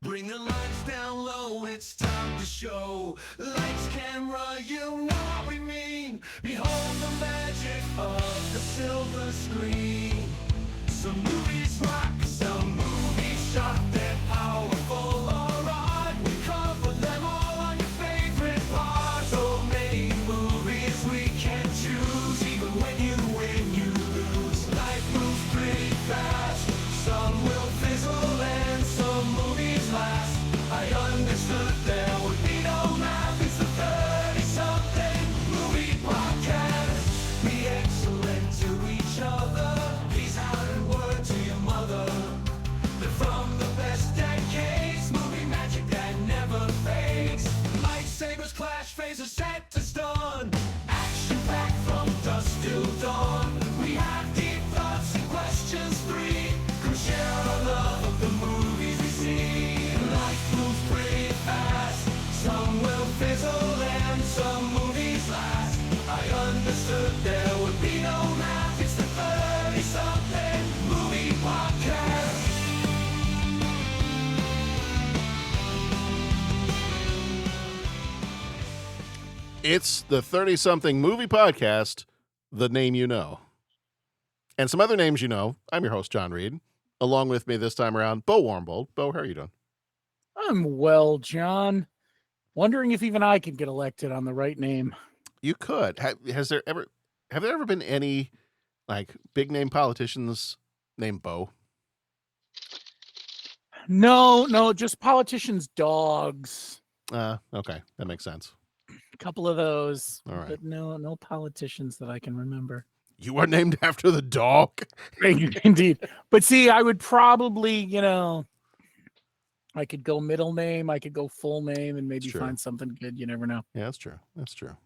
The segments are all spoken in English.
Bring the lights down low, it's time to show. Lights, camera, you know what we mean. Behold the magic of the silver screen. Some movies rock, some movies shock, they're powerful, alright. We cover them all on your favorite part. So many movies we can choose, even when you win, you lose. Life moves pretty fast, some will fizzle and some movies last. I understood there would be no math, it's the 30-something movie podcast. Be excellent to each other, peace out and word to your mother. They're from the best decades, movie magic that never fades. Lightsabers clash, phasers set to stun, action packed from dusk till dawn. We have deep thoughts and questions three, come share our love of the movies we see. Life moves pretty fast, some will fizzle and some movies last. I understood there would be no math, it's the 30-something movie podcast. It's the 30-something movie podcast, the name you know. And some other names you know. I'm your host, John Reed. Along with me this time around, Bo Warmbold. Bo, how are you doing? I'm well, John. Wondering if even I could get elected on the right name. You could. Have there ever been any like big name politicians named Bo? No, just politicians' dogs. Okay, that makes sense. A couple of those. All right. But no politicians that I can remember. You are named after the dog. Indeed. But see, I would probably, I could go middle name, I could go full name, and maybe Sure. find something good. You never know. Yeah, that's true. That's true.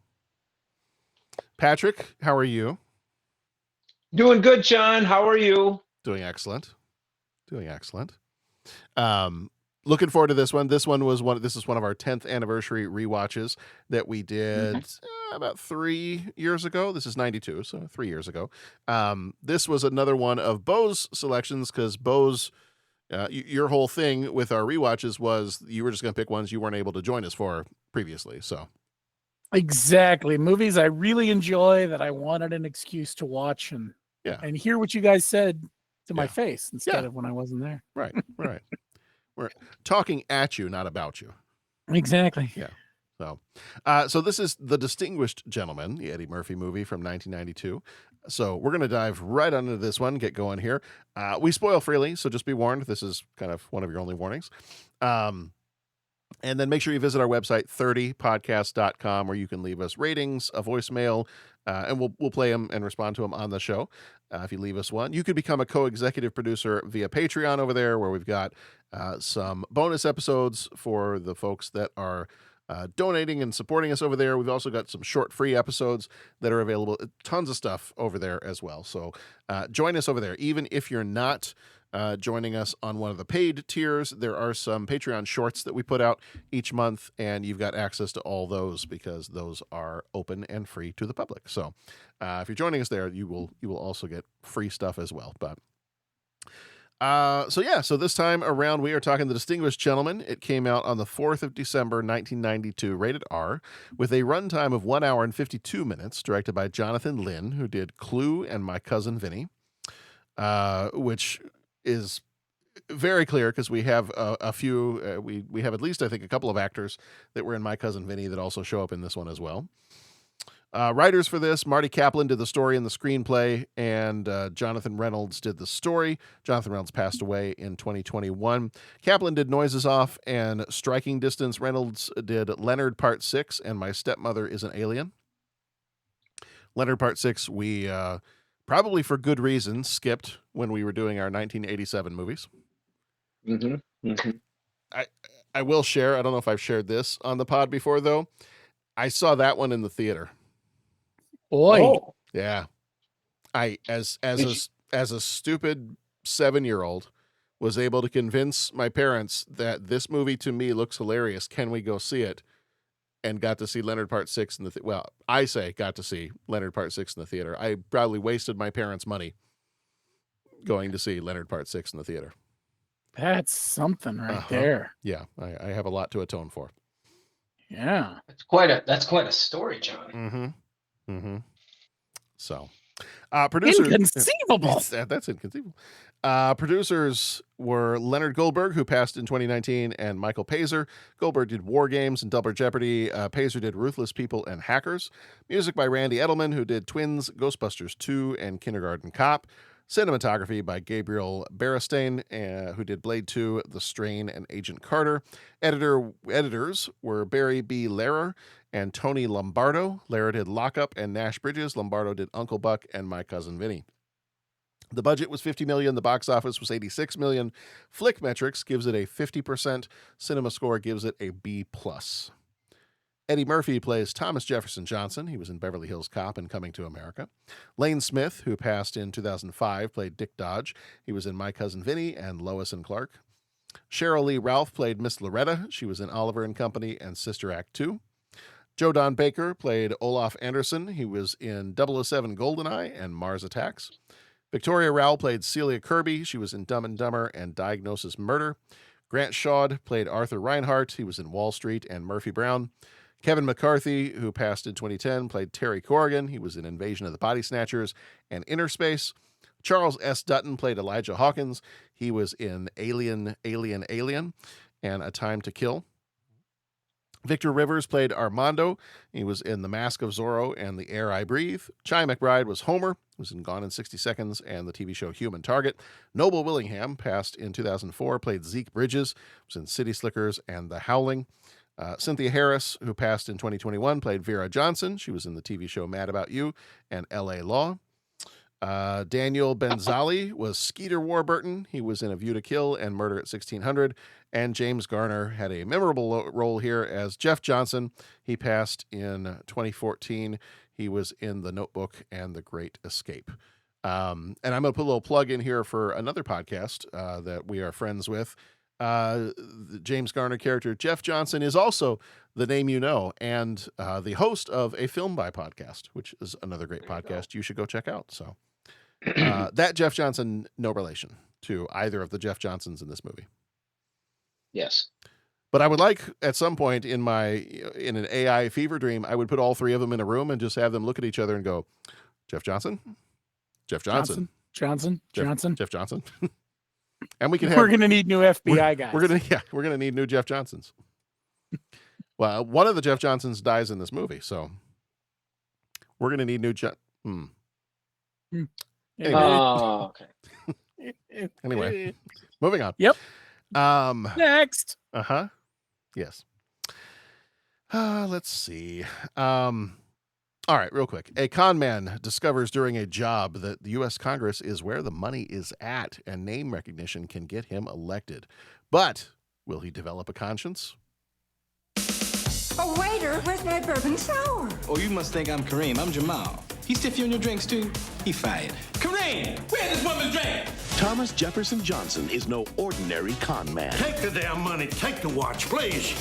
Patrick, how are you? Doing good, John. How are you? Doing excellent. Looking forward to this one. This is one of our 10th anniversary rewatches that we did about 3 years ago. This is 92, so 3 years ago. This was another one of Bo's selections because Bo's your whole thing with our rewatches was you were just going to pick ones you weren't able to join us for previously. So Exactly. Movies I really enjoy that I wanted an excuse to watch and hear what you guys said to my face instead of when I wasn't there. Right. We're talking at you, not about you. Exactly. Yeah. So this is The Distinguished Gentleman, the Eddie Murphy movie from 1992. So we're going to dive right onto this one, get going here. We spoil freely, so just be warned. This is kind of one of your only warnings. And then make sure you visit our website, 30podcast.com, where you can leave us ratings, a voicemail, and we'll play them and respond to them on the show. If you leave us one, you could become a co-executive producer via Patreon over there, where we've got some bonus episodes for the folks that are donating and supporting us over there. We've also got some short free episodes that are available. Tons of stuff over there as well. So join us over there. Even if you're not joining us on one of the paid tiers, there are some Patreon shorts that we put out each month, and you've got access to all those because those are open and free to the public. So if you're joining us there, you will also get free stuff as well. But so this time around, we are talking The Distinguished Gentleman. It came out on the 4th of December, 1992, rated R, with a runtime of 1 hour and 52 minutes, directed by Jonathan Lynn, who did Clue and My Cousin Vinny, which is very clear because we have a few, we have at least, I think, a couple of actors that were in My Cousin Vinny that also show up in this one as well. Writers for this, Marty Kaplan did the story and the screenplay, and Jonathan Reynolds did the story. Jonathan Reynolds passed away in 2021. Kaplan did Noises Off and Striking Distance. Reynolds did Leonard Part 6 and My Stepmother is an Alien. Leonard Part 6, we probably for good reason skipped when we were doing our 1987 movies. I will share, I don't know if I've shared this on the pod before, though. I saw that one in the theater. Boy. Yeah. I as a stupid 7-year-old was able to convince my parents that this movie to me looks hilarious. Can we go see it? And got to see Leonard Part 6 in the got to see Leonard Part 6 in the theater. I probably wasted my parents' money going to see Leonard Part 6 in the theater. That's something right there. Yeah, I have a lot to atone for. Yeah. That's quite a story, John. So, producers. Inconceivable. That's inconceivable. Producers were Leonard Goldberg, who passed in 2019, and Michael Pazer. Goldberg did War Games and Double Jeopardy. Pazer did Ruthless People and Hackers. Music by Randy Edelman, who did Twins, Ghostbusters 2, and Kindergarten Cop. Cinematography by Gabriel Beristain, who did Blade 2, The Strain, and Agent Carter. Editors were Barry B. Lehrer and Tony Lombardo. Lehrer did Lockup and Nash Bridges. Lombardo did Uncle Buck and My Cousin Vinny. The budget was $50 million. The box office was $86 million. Flickmetrics gives it a 50%. Cinema Score gives it a B+. Eddie Murphy plays Thomas Jefferson Johnson. He was in Beverly Hills Cop and Coming to America. Lane Smith, who passed in 2005, played Dick Dodge. He was in My Cousin Vinny and Lois and Clark. Cheryl Lee Ralph played Miss Loretta. She was in Oliver and Company and Sister Act 2. Joe Don Baker played Olaf Anderson. He was in 007 GoldenEye and Mars Attacks. Victoria Rowell played Celia Kirby. She was in Dumb and Dumber and Diagnosis Murder. Grant Shaw played Arthur Reinhardt. He was in Wall Street and Murphy Brown. Kevin McCarthy, who passed in 2010, played Terry Corrigan. He was in Invasion of the Body Snatchers and Inner Space. Charles S. Dutton played Elijah Hawkins. He was in Alien, and A Time to Kill. Victor Rivers played Armando. He was in The Mask of Zorro and The Air I Breathe. Chi McBride was Homer. He was in Gone in 60 Seconds and the TV show Human Target. Noble Willingham passed in 2004, played Zeke Bridges. Was in City Slickers and The Howling. Cynthia Harris, who passed in 2021, played Vera Johnson. She was in the TV show Mad About You and L.A. Law. Daniel Benzali was Skeeter Warburton. He was in A View to Kill and Murder at 1600. And James Garner had a memorable role here as Jeff Johnson. He passed in 2014. He was in The Notebook and The Great Escape. And I'm going to put a little plug in here for another podcast that we are friends with. The James Garner character Jeff Johnson is also the name you know, and the host of a Film By podcast, which is another great podcast you should go check out. So that Jeff Johnson, no relation to either of the Jeff Johnsons in this movie. Yes. But I would like at some point in an AI fever dream, I would put all three of them in a room and just have them look at each other and go, Jeff Johnson, Jeff Johnson, Johnson. Jeff Johnson. And we can we're going to need new FBI guys. We're going to need new Jeff Johnsons. Well, one of the Jeff Johnsons dies in this movie, so we're going to need new Anyway. Oh, okay. Anyway, moving on. Yep. Next. Yes. Let's see. All right, real quick. A con man discovers during a job that the U.S. Congress is where the money is at, and name recognition can get him elected. But will he develop a conscience? Oh, waiter, where's my bourbon sour? Oh, you must think I'm Kareem. I'm Jamal. He stiff you on your drinks, too? He fired. Kareem, where's this woman's drink? Thomas Jefferson Johnson is no ordinary con man. Take the damn money. Take the watch, please.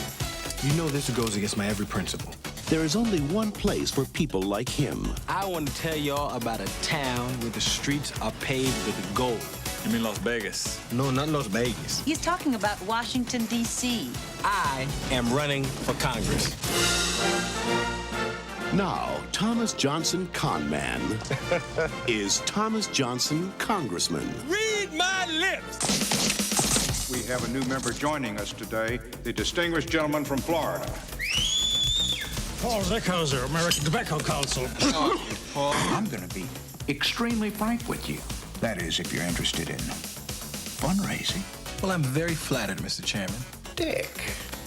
You know this goes against my every principle. There is only one place for people like him. I want to tell y'all about a town where the streets are paved with gold. You mean Las Vegas? No, not Las Vegas. He's talking about Washington, D.C. I am running for Congress. Now, Thomas Johnson Con Man is Thomas Johnson Congressman. Read my lips! We have a new member joining us today, the distinguished gentleman from Florida. Paul Zeckhauser, American Tobacco Council. Paul, I'm going to be extremely frank with you. That is, if you're interested in fundraising. Well, I'm very flattered, Mr. Chairman. Dick.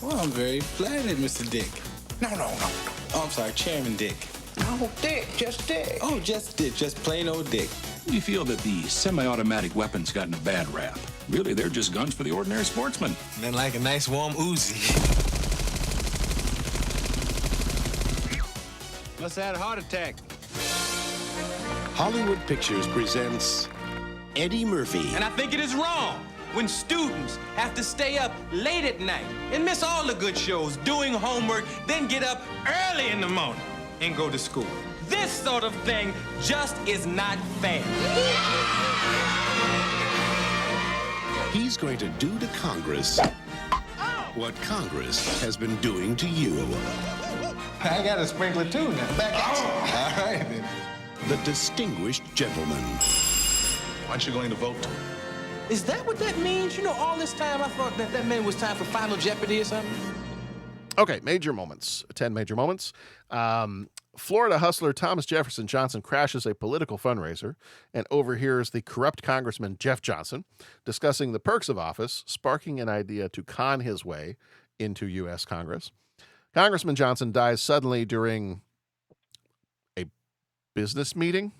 Well, I'm very flattered, Mr. Dick. No. Oh, I'm sorry, Chairman Dick. No, Dick, just Dick. Oh, just Dick, just plain old Dick. We feel that the semi-automatic weapons gotten a bad rap. Really, they're just guns for the ordinary sportsman. Then like a nice warm Uzi. Must have had a heart attack. Hollywood Pictures presents Eddie Murphy. And I think it is wrong when students have to stay up late at night and miss all the good shows, doing homework, then get up early in the morning and go to school. This sort of thing just is not fair. He's going to do to Congress what Congress has been doing to you. I got a sprinkler too now. Back at you. All right, then. The distinguished gentleman. Aren't you going to vote? Is that what that means? You know, all this time I thought that meant it was time for Final Jeopardy or something. Okay, major moments. 10 major moments. Florida hustler Thomas Jefferson Johnson crashes a political fundraiser and overhears the corrupt Congressman Jeff Johnson discussing the perks of office, sparking an idea to con his way into U.S. Congress. Congressman Johnson dies suddenly during a business meeting.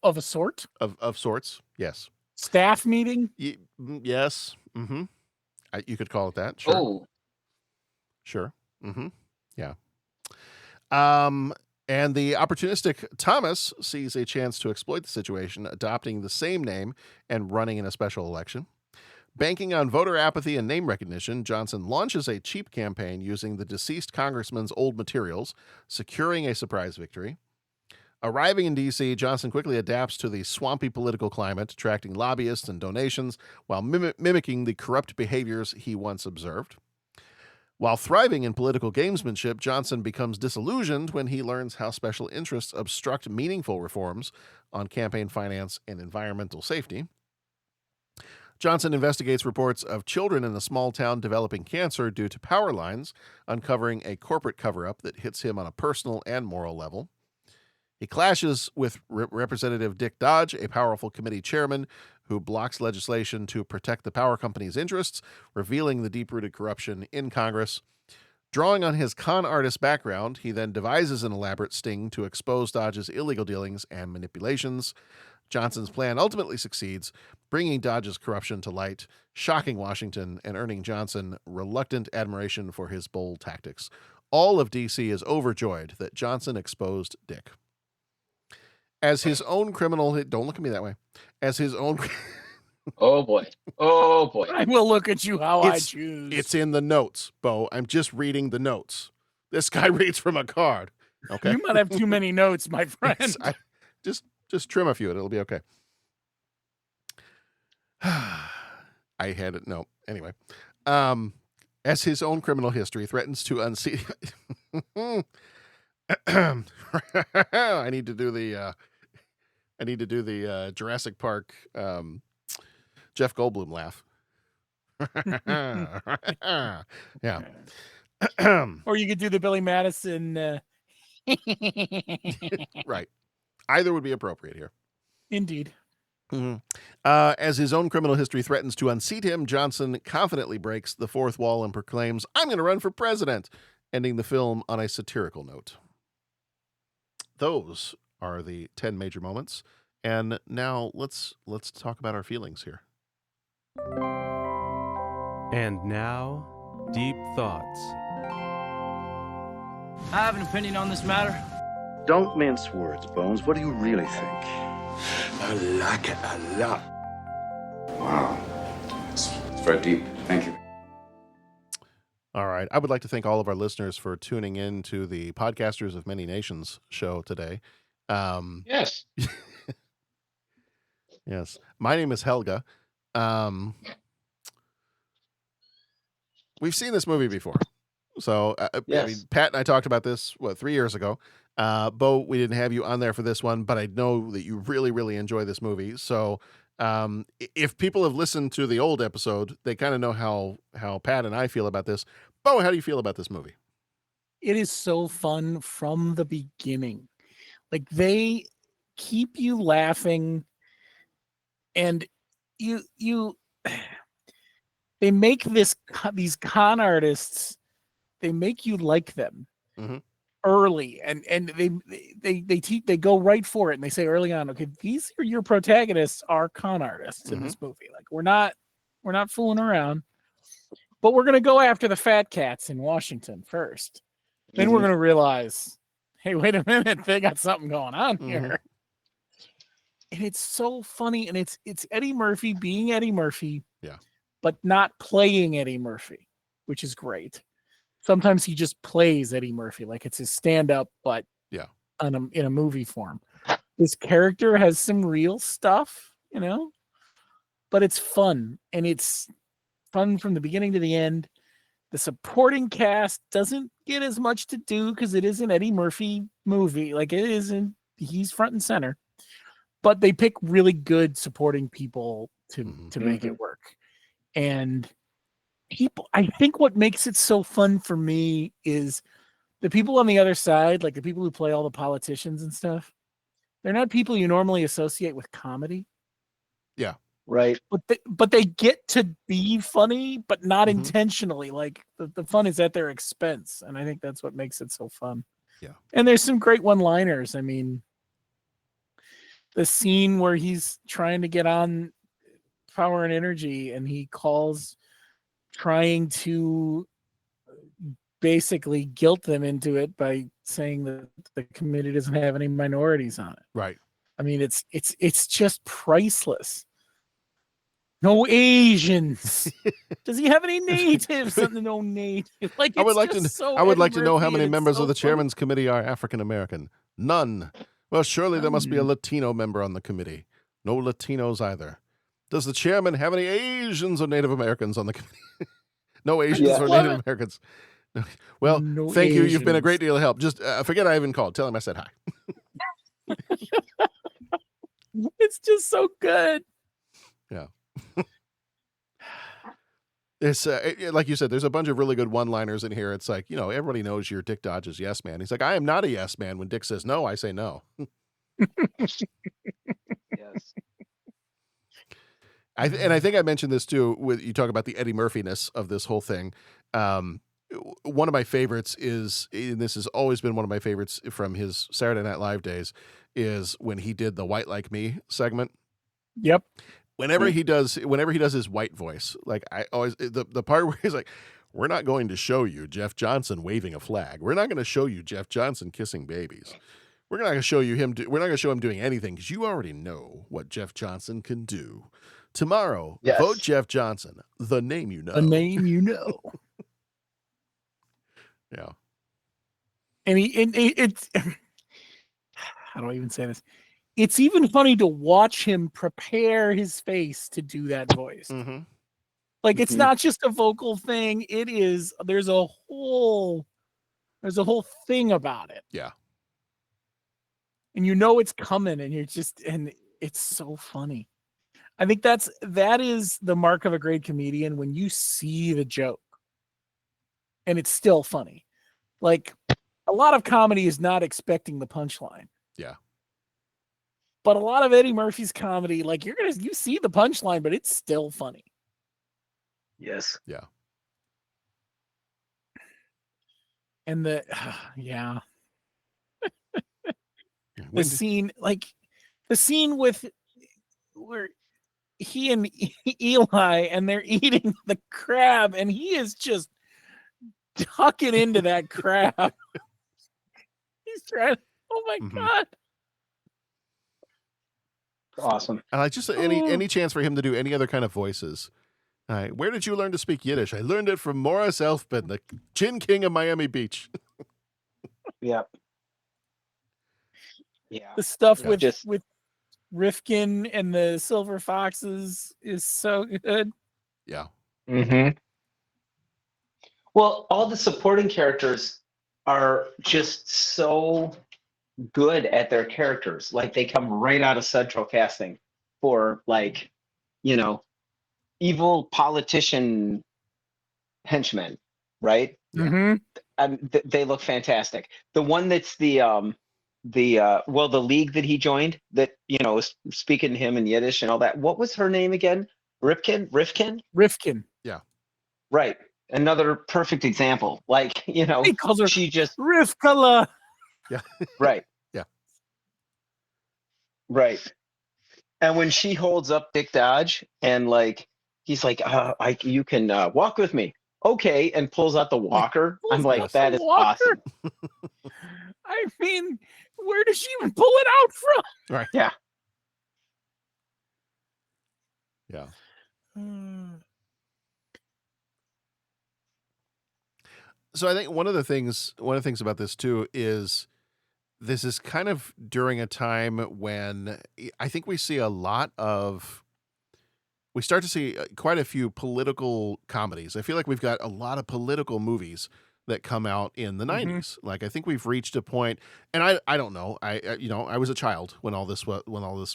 Of a sort? Of sorts, yes. Staff meeting? Yes. Mm-hmm. You could call it that. Sure. Oh. Sure. Mm-hmm. Yeah. And the opportunistic Thomas sees a chance to exploit the situation, adopting the same name and running in a special election. Banking on voter apathy and name recognition, Johnson launches a cheap campaign using the deceased congressman's old materials, securing a surprise victory. Arriving in D.C., Johnson quickly adapts to the swampy political climate, attracting lobbyists and donations while mimicking the corrupt behaviors he once observed. While thriving in political gamesmanship, Johnson becomes disillusioned when he learns how special interests obstruct meaningful reforms on campaign finance and environmental safety. Johnson investigates reports of children in a small town developing cancer due to power lines, uncovering a corporate cover-up that hits him on a personal and moral level. He clashes with Representative Dick Dodge, a powerful committee chairman who blocks legislation to protect the power company's interests, revealing the deep-rooted corruption in Congress. Drawing on his con artist background, he then devises an elaborate sting to expose Dodge's illegal dealings and manipulations. Johnson's plan ultimately succeeds, bringing Dodge's corruption to light, shocking Washington, and earning Johnson reluctant admiration for his bold tactics. All of D.C. is overjoyed that Johnson exposed Dick. As his own criminal, don't look at me that way. As his own. Oh boy. Oh boy. I will look at you how I choose. It's in the notes, Bo. I'm just reading the notes. This guy reads from a card. Okay. You might have too many notes, my friend. Just trim a few. It'll be okay. I had it. No. Anyway. As his own criminal history threatens to unseat. I need to do the Jurassic Park Jeff Goldblum laugh. Yeah. Or you could do the Billy Madison. Right. Either would be appropriate here. Indeed. Mm-hmm. As his own criminal history threatens to unseat him, Johnson confidently breaks the fourth wall and proclaims, "I'm going to run for president," ending the film on a satirical note. Those are the 10 major moments. And now let's talk about our feelings here. And now, Deep Thoughts. I have an opinion on this matter. Don't mince words, Bones. What do you really think? I like it a lot. Wow. It's very deep. Thank you. All right. I would like to thank all of our listeners for tuning in to the Podcasters of Many Nations show today. Yes. Yes. My name is Helga. We've seen this movie before. So, yes. I mean, Pat and I talked about this, 3 years ago. Bo, we didn't have you on there for this one, but I know that you really, really enjoy this movie. So, if people have listened to the old episode, they kind of know how Pat and I feel about this. Bo, how do you feel about this movie? It is so fun from the beginning. Like, they keep you laughing, and they make these con artists, they make you like them early, and they go right for it, and they say early on, okay, these are your protagonists are con artists in this movie. Like, we're not fooling around, but we're gonna go after the fat cats in Washington first. Then we're gonna realize, hey, wait a minute, they got something going on here. And it's so funny, and it's Eddie Murphy being Eddie Murphy, but not playing Eddie Murphy, which is great. Sometimes he just plays Eddie Murphy, like it's his stand-up, but in a movie form. This character has some real stuff, but it's fun, and it's fun from the beginning to the end. The supporting cast doesn't get as much to do because it is an Eddie Murphy movie. Like, it isn't, he's front and center, but they pick really good supporting people to make it work. And people, I think what makes it so fun for me is the people on the other side, like the people who play all the politicians and stuff. They're not people you normally associate with comedy. Yeah. Right. But they get to be funny, but not intentionally. Like the fun is at their expense. And I think that's what makes it so fun. Yeah. And there's some great one-liners. I mean, the scene where he's trying to get on Power and Energy and he calls trying to basically guilt them into it by saying that the committee doesn't have any minorities on it. Right. I mean, it's just priceless. No Asians. Does he have any natives? No natives. Like, I would it's like to know how Murphy, many and members so of the funny. chairman's committee are African American. None. Well, surely there must be a Latino member on the committee. No Latinos either. Does the chairman have any Asians or Native Americans on the committee? No Asians or Native Americans. Well, No thank you. You've been a Asians. great deal of help. Just forget I even called. Tell him I said hi. It's just so good. Yeah. It's like you said, there's a bunch of really good one-liners in here. It's like, everybody knows you're Dick Dodge's yes man. He's like, I am not a yes man. When Dick says no, I say no. Yes. I think I mentioned this too. With you talk about the Eddie Murphy-ness of this whole thing. One of my favorites is, and this has always been one of my favorites from his Saturday Night Live days, is when he did the "White Like Me" segment. Yep. Whenever he does his white voice, like I always the part where he's like, "We're not going to show you Jeff Johnson waving a flag. We're not going to show you Jeff Johnson kissing babies. We're not going to show you him. We're not going to show him doing anything because you already know what Jeff Johnson can do. Tomorrow, vote Jeff Johnson, the name you know. The name you know." Yeah. And it's how do I even say this? It's even funny to watch him prepare his face to do that voice. Like, it's not just a vocal thing. It is, there's a whole thing about it. Yeah. And it's coming, and and it's so funny. I think that is the mark of a great comedian, when you see the joke and it's still funny. Like, a lot of comedy is not expecting the punchline. Yeah. But a lot of Eddie Murphy's comedy, like, you see the punchline, but it's still funny. Yes. Yeah. And the scene with where he and Eli, and they're eating the crab, and he is just tucking into that crab. He's trying. Oh my God. Awesome. And I just any chance for him to do any other kind of voices. Where did you learn to speak Yiddish? I learned it from Morris Elfman, the Chin King of Miami Beach. Yep. Yeah. The stuff with Rifkin and the Silver Foxes is so good. Yeah. Well, all the supporting characters are just so good at their characters. Like, they come right out of central casting for, like, evil politician henchmen, right? They look fantastic. The one that's the league that he joined, that is speaking to him in Yiddish and all that. What was her name again? Rifkin. Yeah. Right. Another perfect example. Like, He calls her she just Rifkala. Yeah. Right. Yeah. Right. And when she holds up Dick Dodge and, like, he's like, you can walk with me. Okay. And pulls out the walker. I'm like, that is awesome. I mean, where does she even pull it out from? Right. Yeah. Yeah. So I think one of the things about this too is this is kind of during a time when I think we see a lot of we start to see quite a few political comedies. I feel like we've got a lot of political movies that come out in the 90s. Like I think we've reached a point, and I don't know. I was a child when all this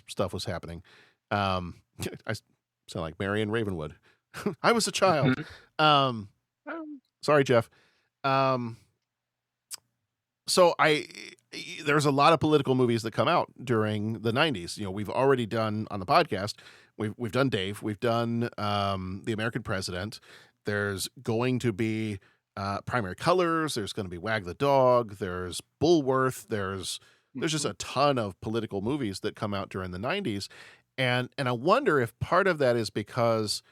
stuff was happening. I sound like Marion Ravenwood. I was a child. Sorry, Jeff. So there's a lot of political movies that come out during the 90s. We've already done on the podcast. We've done Dave. We've done The American President. There's going to be Primary Colors. There's going to be Wag the Dog. There's Bulworth. There's just a ton of political movies that come out during the 90s. And I wonder if part of that is because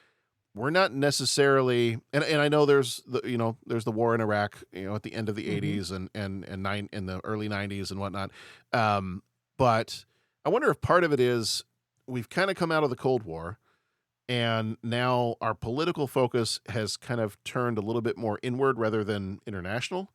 we're not necessarily, and I know there's the war in Iraq, at the end of the 80s and in the early 90s and whatnot. But I wonder if part of it is we've kind of come out of the Cold War, and now our political focus has kind of turned a little bit more inward rather than international.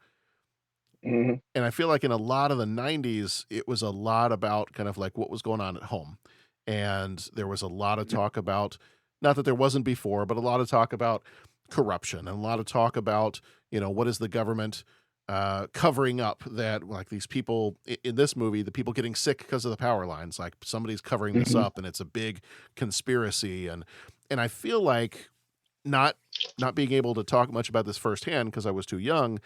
And I feel like in a lot of the 90s, it was a lot about kind of like what was going on at home. And there was a lot of talk about, not that there wasn't before, but a lot of talk about corruption and a lot of talk about, what is the government covering up, that like these people in this movie, the people getting sick because of the power lines, like somebody's covering this up and it's a big conspiracy. And I feel like not being able to talk much about this firsthand because I was too young,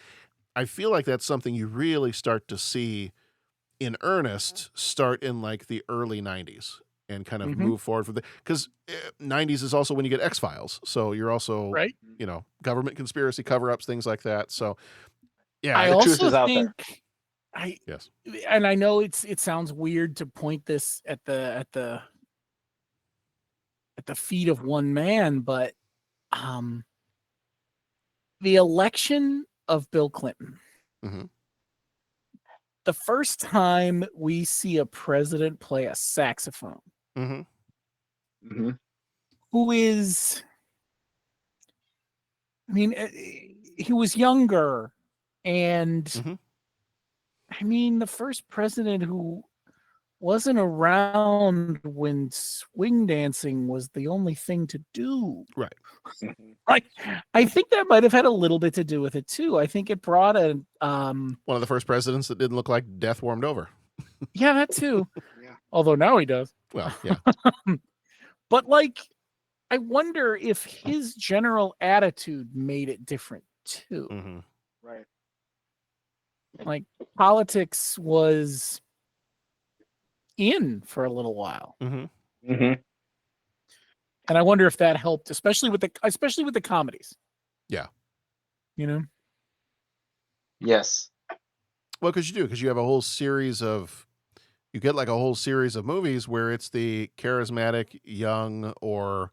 I feel like that's something you really start to see in earnest start in like the early 90s. And kind of move forward from there, because 90s is also when you get X-Files, so you're also right, government conspiracy cover-ups, things like that. So yeah, I also think yes, and I know it sounds weird to point this at the feet of one man, but the election of Bill Clinton. The first time we see a president play a saxophone, who is, I mean, he was younger, and I mean, the first president who wasn't around when swing dancing was the only thing to do. Right. Like, I think that might have had a little bit to do with it too. I think it brought one of the first presidents that didn't look like death warmed over. Yeah, that too. Although now he does. Well, yeah. But like, I wonder if his general attitude made it different too. Right. Like, politics was in for a little while. And I wonder if that helped, especially with the comedies. Yeah. Yes. Well, because you have a whole series of, you get like a whole series of movies where it's the charismatic, young, or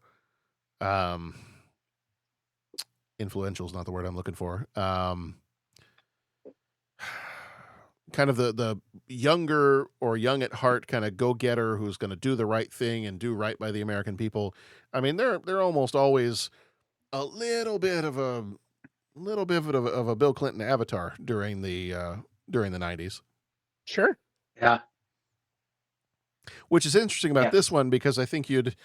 influential is not the word I'm looking for. Kind of the younger or young at heart kind of go-getter who's going to do the right thing and do right by the American people. I mean, they're almost always a little bit of a Bill Clinton avatar during the 90s. Sure. Yeah. Which is interesting about this one, because I think you'd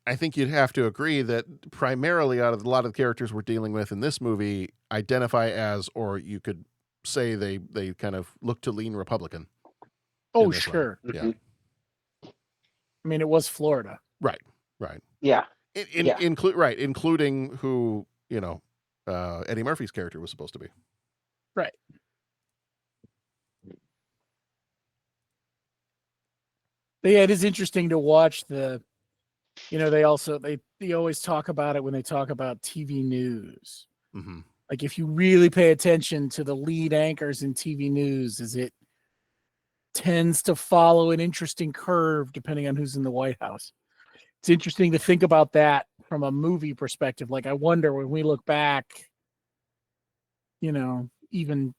have to agree that primarily out of a lot of the characters we're dealing with in this movie identify as, or you could say they kind of look to lean Republican. Oh, sure. Yeah. I mean, it was Florida. Right. Yeah. Including who, Eddie Murphy's character was supposed to be. Right. But yeah, it is interesting to watch they always talk about it when they talk about TV news. Like, if you really pay attention to the lead anchors in TV news, it tends to follow an interesting curve depending on who's in the White House. It's interesting to think about that from a movie perspective. Like, I wonder when we look back, even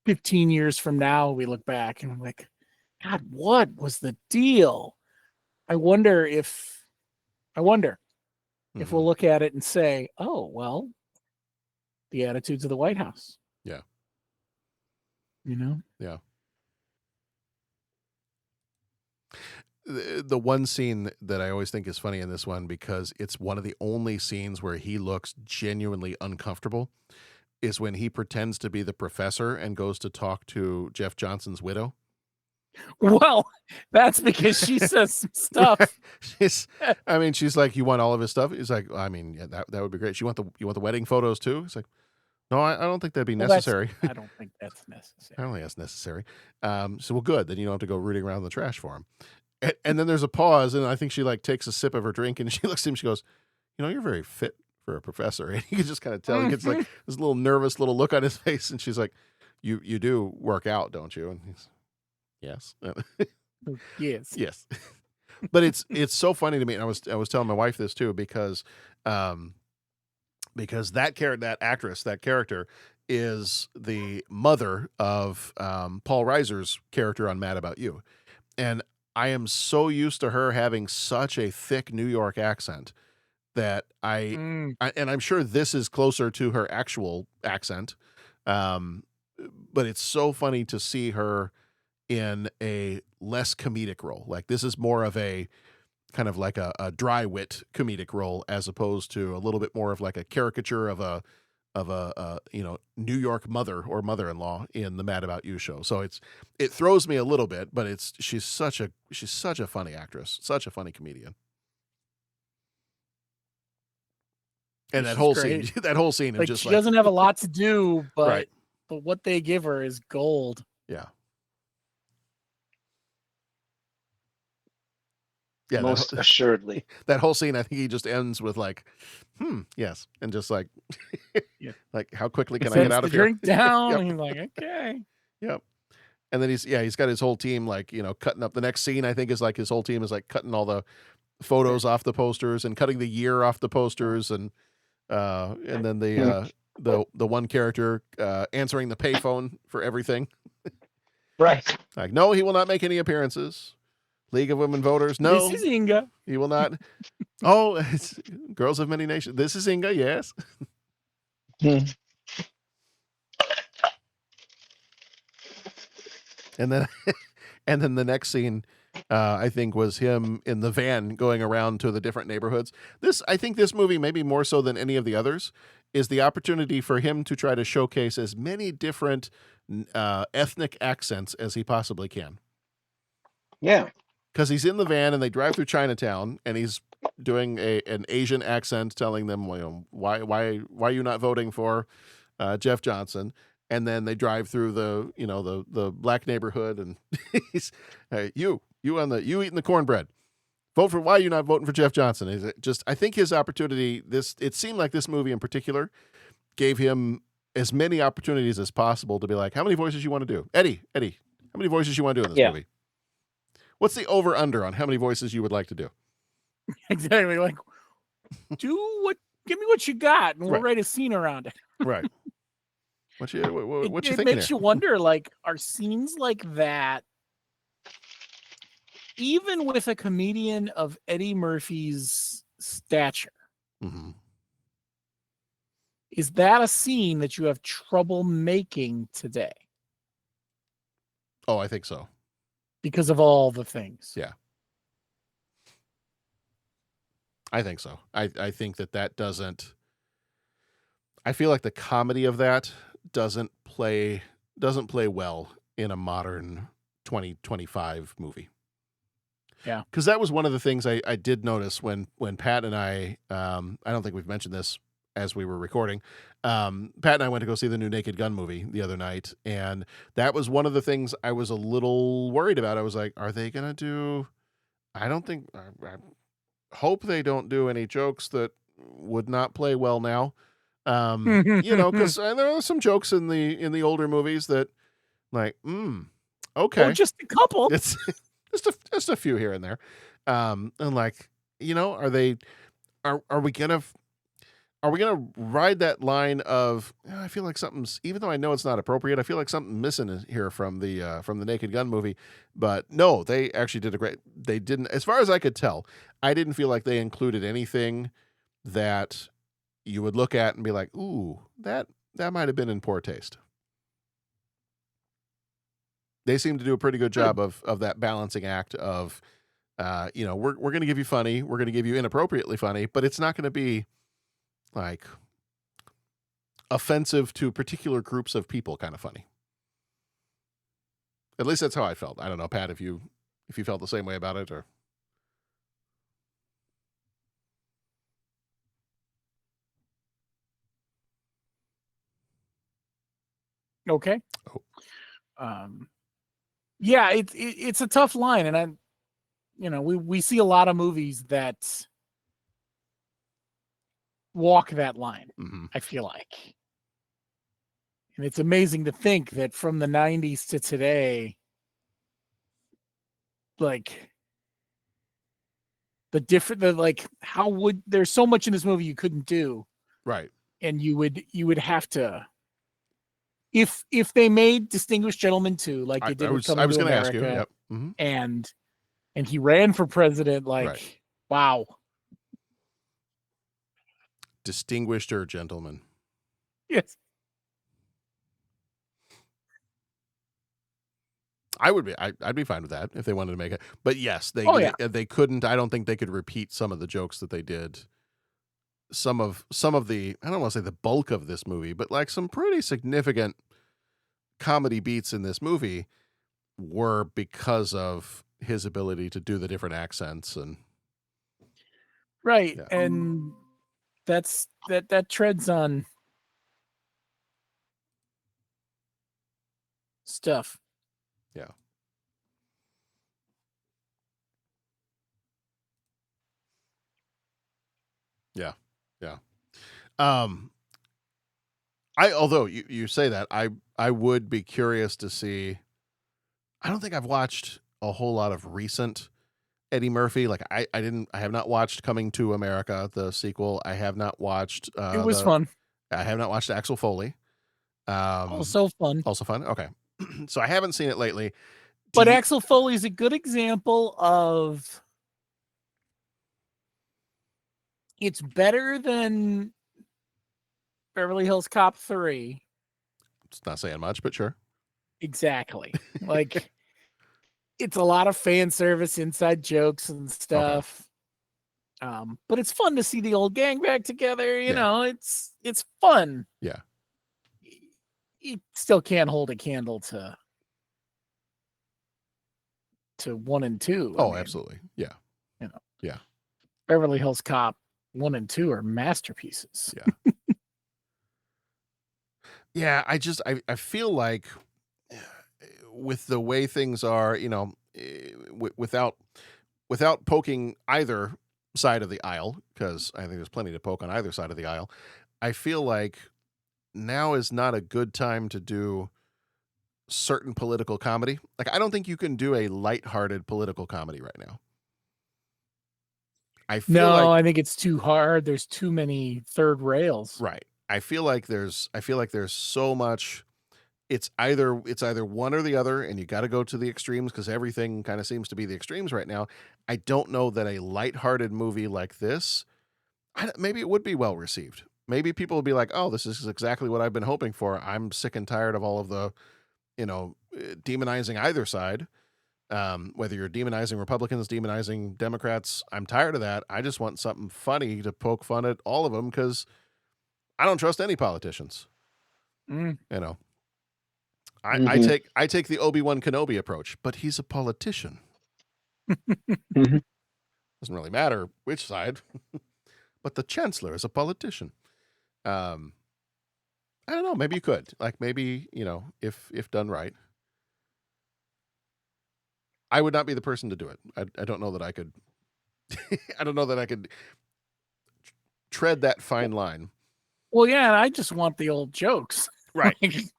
15 years from now, we look back and we're like, God, what was the deal? I wonder if we'll look at it and say, oh, well, the attitudes of the White House. Yeah. Yeah. the one scene that I always think is funny in this one, because it's one of the only scenes where he looks genuinely uncomfortable, is when he pretends to be the professor and goes to talk to Jeff Johnson's widow. Well, that's because she says some stuff. She's like, "You want all of his stuff?" He's like, "I mean, yeah, that would be great. You want the wedding photos too?" He's like, "No, I don't think that'd be necessary." I don't think that's necessary. I don't think that's necessary. So, well, good. Then you don't have to go rooting around in the trash for him. And then there's a pause, and I think she like takes a sip of her drink, and she looks at him. She goes, "You're very fit for a professor." And you can just kind of tell he gets like this little nervous little look on his face, and she's like, "You do work out, don't you?" And he's, "Yes." Yes. Yes. But it's so funny to me, and I was telling my wife this too, because that actress, that character, is the mother of Paul Reiser's character on Mad About You. And I am so used to her having such a thick New York accent that and I'm sure this is closer to her actual accent. But it's so funny to see her in a less comedic role. Like, this is more of a kind of like a dry wit comedic role, as opposed to a little bit more of like a caricature of a New York mother or mother-in-law in the Mad About You show. So it throws me a little bit, but she's such a funny actress, such a funny comedian. And that whole scene like, is just she doesn't have a lot to do, but Right. but what they give her is gold. Yeah. Yeah, Most assuredly. That whole scene, I think he just ends with like, yes, and just like, like, how quickly can I get out of here? Drink down. Yep. And he's like, okay. Yep. And then he's got his whole team like, cutting up. The next scene, I think, is like his whole team is like cutting all the photos off the posters and cutting the year off the posters, and then the one character answering the payphone for everything. Right. Like, no, he will not make any appearances. League of Women Voters, no. This is Inga. He will not. Oh, it's Girls of Many Nations. This is Inga, yes. And then the next scene, I think, was him in the van going around to the different neighborhoods. I think this movie, maybe more so than any of the others, is the opportunity for him to try to showcase as many different ethnic accents as he possibly can. Yeah. Because he's in the van and they drive through Chinatown, and he's doing an Asian accent, telling them, why are you not voting for Jeff Johnson? And then they drive through the black neighborhood, and he's you eating the cornbread. Why are you not voting for Jeff Johnson? Is it just, I think his opportunity, it seemed like this movie in particular gave him as many opportunities as possible to be like, how many voices you want to do? Eddie, how many voices you want to do in this movie? What's the over-under on how many voices you would like to do? Exactly. Like, give me what you got, and we'll Right. write a scene around it. Right. What you It thinking makes here? you wonder, like, are scenes like that, even with a comedian of Eddie Murphy's stature, is that a scene that you have trouble making today Oh, I think so. because of all the things? Yeah. I think so. I think that doesn't. I feel like the comedy of that doesn't play well in a modern 2025 movie. Yeah. Because that was one of the things I did notice when Pat and I don't think we've mentioned this as we were recording. Pat and I went to go see the new Naked Gun movie the other night, and that was one of the things I was a little worried about. I was like, are they going to do, I hope they don't do any jokes that would not play well now. Because there are some jokes in the older movies that, like, okay, Or just a couple. it's just a few here and there, and like, are we gonna ride that line of, I feel like something's, even though I know it's not appropriate, I feel like something missing here from the Naked Gun movie. But no, they actually did they didn't, as far as I could tell, I didn't feel like they included anything that you would look at and be like, ooh, that might have been in poor taste. They seem to do a pretty good job of that balancing act of we're going to give you funny, we're going to give you inappropriately funny, but it's not going to be like offensive to particular groups of people kind of funny. At least that's how I felt. I don't know, Pat, if you felt the same way about it or. Okay. Oh. Yeah, it's a tough line, and we see a lot of movies that walk that line. Mm-hmm. I feel like, and it's amazing to think that from the 90s to today, like there's so much in this movie you couldn't do, right? And you would have to. If they made Distinguished Gentleman 2, like they did with Coming to America, ask you, yep. Mm-hmm. and he ran for president, like, right. Wow. Distinguished or gentleman. Yes. I'd be fine with that if they wanted to make it. But yes, they couldn't. I don't think they could repeat some of the jokes that they did. Some of the, I don't want to say the bulk of this movie, but like some pretty significant comedy beats in this movie were because of his ability to do the different accents and right. Yeah. And that treads on stuff. Yeah. Yeah. Yeah. Although you say that, I would be curious to see. I don't think I've watched a whole lot of recent Eddie Murphy. Like I have not watched Coming to America, the sequel. I have not watched it was fun. I have not watched Axel Foley. Also fun. Also fun. Okay. So I haven't seen it lately. But Axel Foley is a good example of it's better than Beverly Hills Cop 3. It's not saying much, but sure. Exactly. Like it's a lot of fan service, inside jokes and stuff. Okay. But it's fun to see the old gang back together. You know, it's fun. Yeah. You still can't hold a candle to 1 and 2. Oh, absolutely. Yeah. You know. Yeah. Beverly Hills Cop 1 and 2 are masterpieces. Yeah. Yeah, I feel like with the way things are, without poking either side of the aisle, because I think there's plenty to poke on either side of the aisle, I feel like now is not a good time to do certain political comedy. Like, I don't think you can do a lighthearted political comedy right now. I think it's too hard. There's too many third rails. Right. I feel like there's so much. It's either one or the other, and you got to go to the extremes because everything kind of seems to be the extremes right now. I don't know that a lighthearted movie like this, maybe it would be well received. Maybe people would be like, "Oh, this is exactly what I've been hoping for." I'm sick and tired of all of the, demonizing either side. Whether you're demonizing Republicans, demonizing Democrats, I'm tired of that. I just want something funny to poke fun at all of them because I don't trust any politicians. I take the Obi-Wan Kenobi approach, but he's a politician. Doesn't really matter which side, but the chancellor is a politician. I don't know. Maybe you could, maybe, if done right. I would not be the person to do it. I don't know that I could. I don't know that I could tread that fine line. Well, yeah, and I just want the old jokes. Right.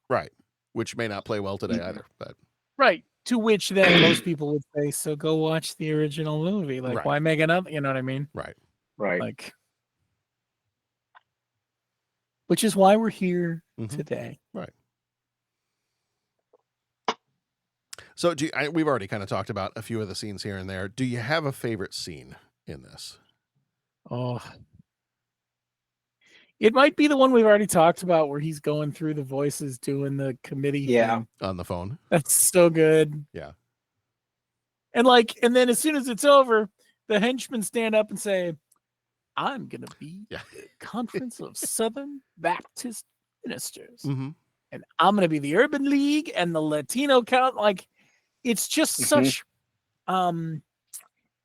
Right. Which may not play well today either. But right. To which then most people would say, so go watch the original movie. Like, why make another? You know what I mean? Right. Right. Like, which is why we're here today. Right. So we've already kind of talked about a few of the scenes here and there. Do you have a favorite scene in this? Oh, it might be the one we've already talked about where he's going through the voices doing the committee thing on the phone. That's so good. Yeah. And then as soon as it's over, the henchmen stand up and say, I'm going to be the Conference of Southern Baptist Ministers. And I'm going to be the Urban League and the Latino Count. Like, it's just such,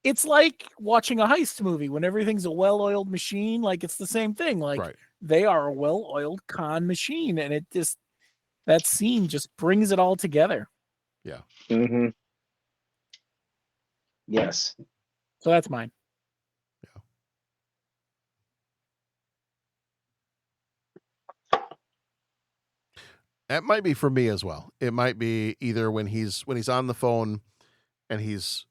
it's like watching a heist movie when everything's a well-oiled machine. Like, it's the same thing. Like, they are a well-oiled con machine. And that scene just brings it all together. Yeah. Yes. So that's mine. That might be for me as well. It might be either when he's on the phone and he's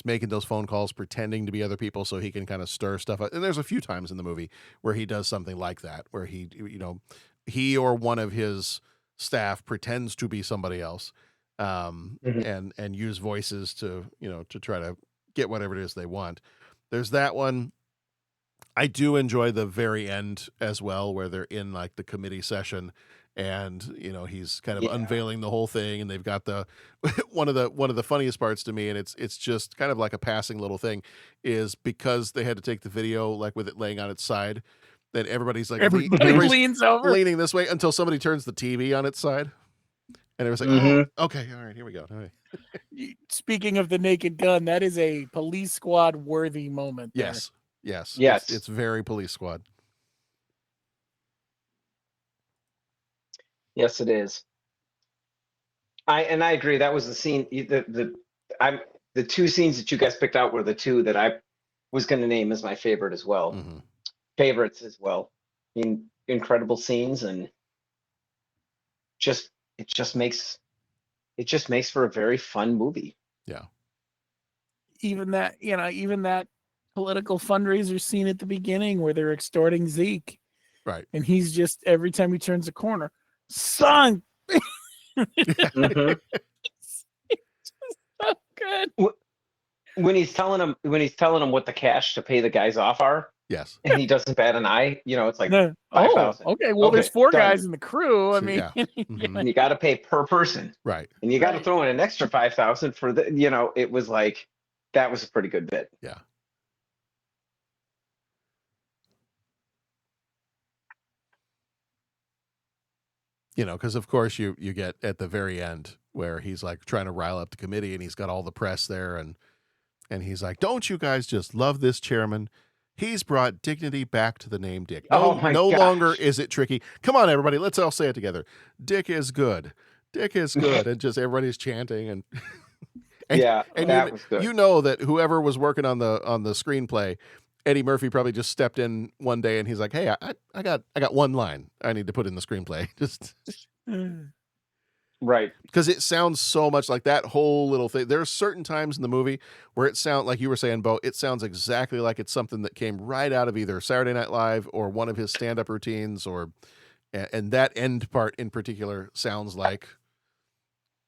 making those phone calls pretending to be other people so he can kind of stir stuff up. And there's a few times in the movie where he does something like that, where he or one of his staff pretends to be somebody else, and use voices to try to get whatever it is they want. There's that one. I do enjoy the very end as well, where they're in like the committee session and he's kind of unveiling the whole thing, and they've got the one of the funniest parts to me, and it's just kind of like a passing little thing, is because they had to take the video like with it laying on its side, that everybody's like everybody leans over, leaning this way until somebody turns the TV on its side, and it was like, oh, okay, all right, here we go. All right. Speaking of the Naked Gun, that is a Police Squad worthy moment. Yes. It's very Police Squad. Yes, it is. I agree. That was the scene. The two scenes that you guys picked out were the two that I was going to name as my favorite as well. Favorites as well. I mean, incredible scenes, and it just makes for a very fun movie. Yeah. Even that political fundraiser scene at the beginning where they're extorting Zeke. Right. And he's just, every time he turns a corner, son. It's so good. When he's telling him what the cash to pay the guys off are. Yes. And he doesn't bat an eye. It's like 5,000. Okay. Well, there's 4 guys in the crew. I mean, and you got to pay per person. Right. And you got to throw in an extra 5,000 for the. It was like, that was a pretty good bit. Yeah. Because of course you get at the very end where he's like trying to rile up the committee, and he's got all the press there, and he's like, "Don't you guys just love this chairman? He's brought dignity back to the name Dick. No longer is it tricky. Come on, everybody, let's all say it together. Dick is good. Dick is good." And just everybody's chanting, and that was good. That whoever was working on the screenplay, Eddie Murphy probably just stepped in one day and he's like, "Hey, I got one line I need to put in the screenplay." Just right. Because it sounds so much like that whole little thing. There are certain times in the movie where it sounds like you were saying, Bo, it sounds exactly like it's something that came right out of either Saturday Night Live or one of his stand-up routines, and that end part in particular sounds like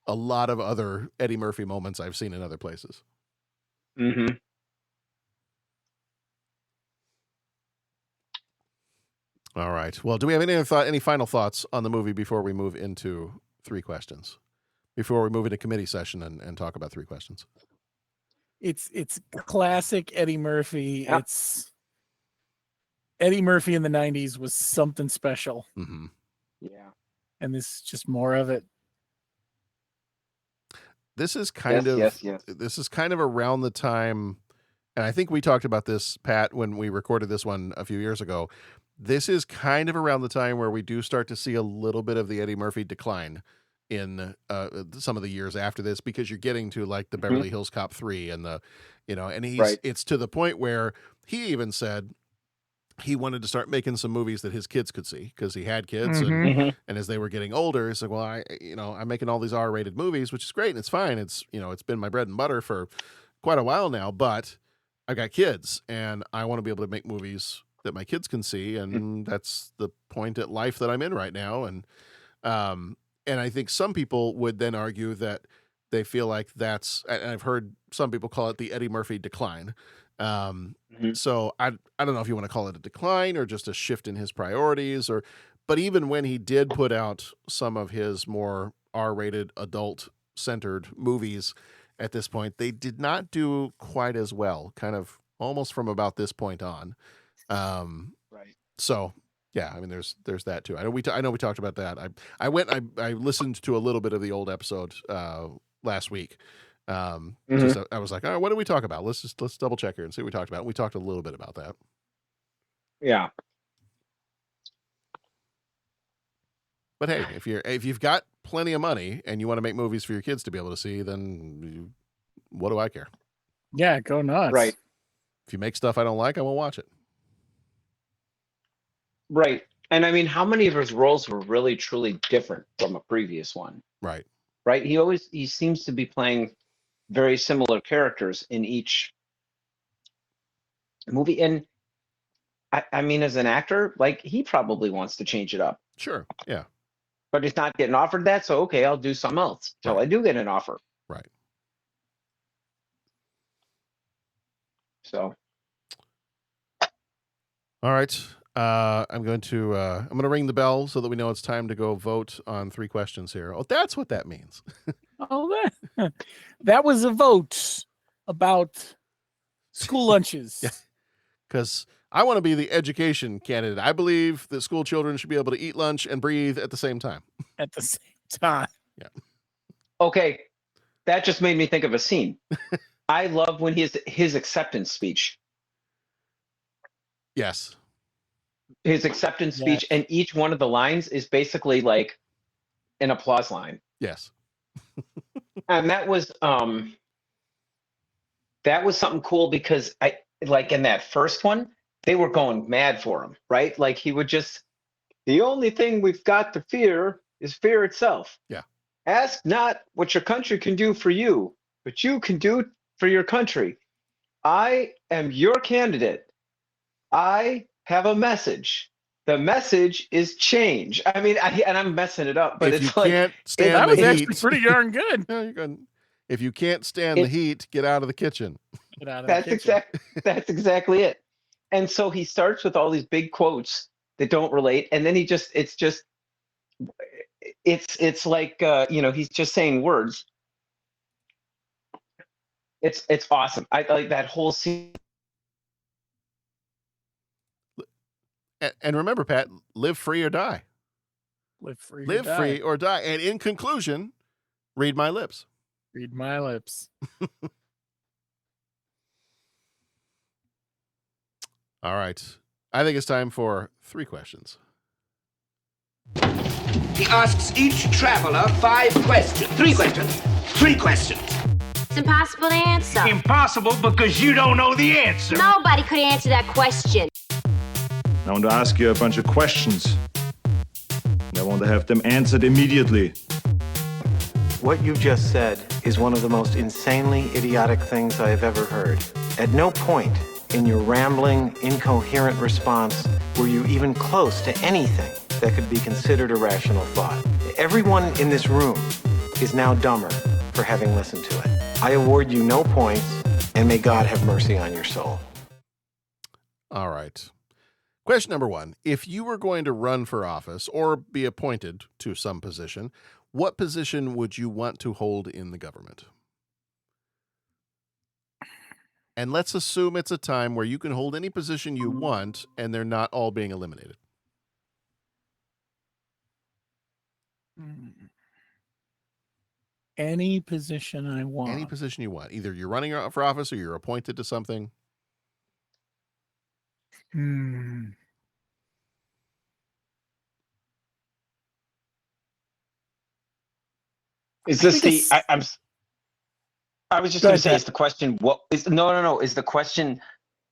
a lot of other Eddie Murphy moments I've seen in other places. All right. Well, do we have any final thoughts on the movie before we move into 3 questions? Before we move into committee session and talk about 3 questions? It's classic Eddie Murphy. Yeah. It's Eddie Murphy in the 90s was something special. Yeah. And this is just more of it. This is kind of around the time, and I think we talked about this, Pat, when we recorded this one a few years ago. This is kind of around the time where we do start to see a little bit of the Eddie Murphy decline in some of the years after this, because you're getting to like the Beverly Hills Cop 3 and and it's to the point where he even said he wanted to start making some movies that his kids could see, because he had kids, and as they were getting older, he's like, well, I'm making all these R-rated movies, which is great and it's fine. It's it's been my bread and butter for quite a while now, but I got kids and I want to be able to make movies that my kids can see, and that's the point at life that I'm in right now. And I think some people would then argue that they feel like that's, and I've heard some people call it the Eddie Murphy decline. So I don't know if you want to call it a decline or just a shift in his priorities, but even when he did put out some of his more R-rated adult centered movies, at this point. They did not do quite as well, kind of almost from about this point on. Right. So yeah, I mean, there's that too. I know we talked about that. I listened to a little bit of the old episode last week. Just I was like, all right, what did we talk about? Let's double check here and see what we talked about. We talked a little bit about that. Yeah. But hey, if you've got plenty of money and you want to make movies for your kids to be able to see, then what do I care? Yeah, go nuts. Right. If you make stuff I don't like, I won't watch it. Right. And I mean, how many of his roles were really truly different from a previous one? Right. Right. He seems to be playing very similar characters in each movie. And I mean, as an actor, like, he probably wants to change it up. Sure. Yeah. But he's not getting offered that. So, okay, I'll do something else till I do get an offer. Right. So. All right. I'm going to ring the bell so that we know it's time to go vote on 3 questions here. Oh, that's what that means. Oh, that was a vote about school lunches. Yeah. Because I want to be the education candidate. I believe that school children should be able to eat lunch and breathe at the same time. At the same time. Yeah. Okay. That just made me think of a scene. I love when his acceptance speech. Yes. His acceptance speech, and each one of the lines is basically like an applause line. Yes. And that was something cool, because I like in that first one, they were going mad for him, right? Like, he would just, the only thing we've got to fear is fear itself. Yeah. Ask not what your country can do for you, but you can do for your country. I am your candidate. I have a message. The message is change. I mean, I'm messing it up, but if it's you like, can't stand that the was heat, actually pretty darn good. No, you're good. If you can't stand the heat, get out of the kitchen. Get out of that's the kitchen. that's exactly it. And so he starts with all these big quotes that don't relate, and then it's like he's just saying words. It's awesome. I like that whole scene. And remember, Pat, live free or die. Live free. Live free or die. And in conclusion, read my lips. Read my lips. All right. I think it's time for 3 questions. He asks each traveler 5 questions. 3 questions. 3 questions. It's impossible to answer. Impossible because you don't know the answer. Nobody could answer that question. I want to ask you a bunch of questions. I want to have them answered immediately. What you just said is one of the most insanely idiotic things I have ever heard. At no point in your rambling, incoherent response were you even close to anything that could be considered a rational thought. Everyone in this room is now dumber for having listened to it. I award you no points, and may God have mercy on your soul. All right. Question number 1. If you were going to run for office or be appointed to some position, what position would you want to hold in the government? And let's assume it's a time where you can hold any position you want and they're not all being eliminated. Any position I want. Any position you want. Either you're running for office or you're appointed to something. Is this I was just going to say, is the question is the question,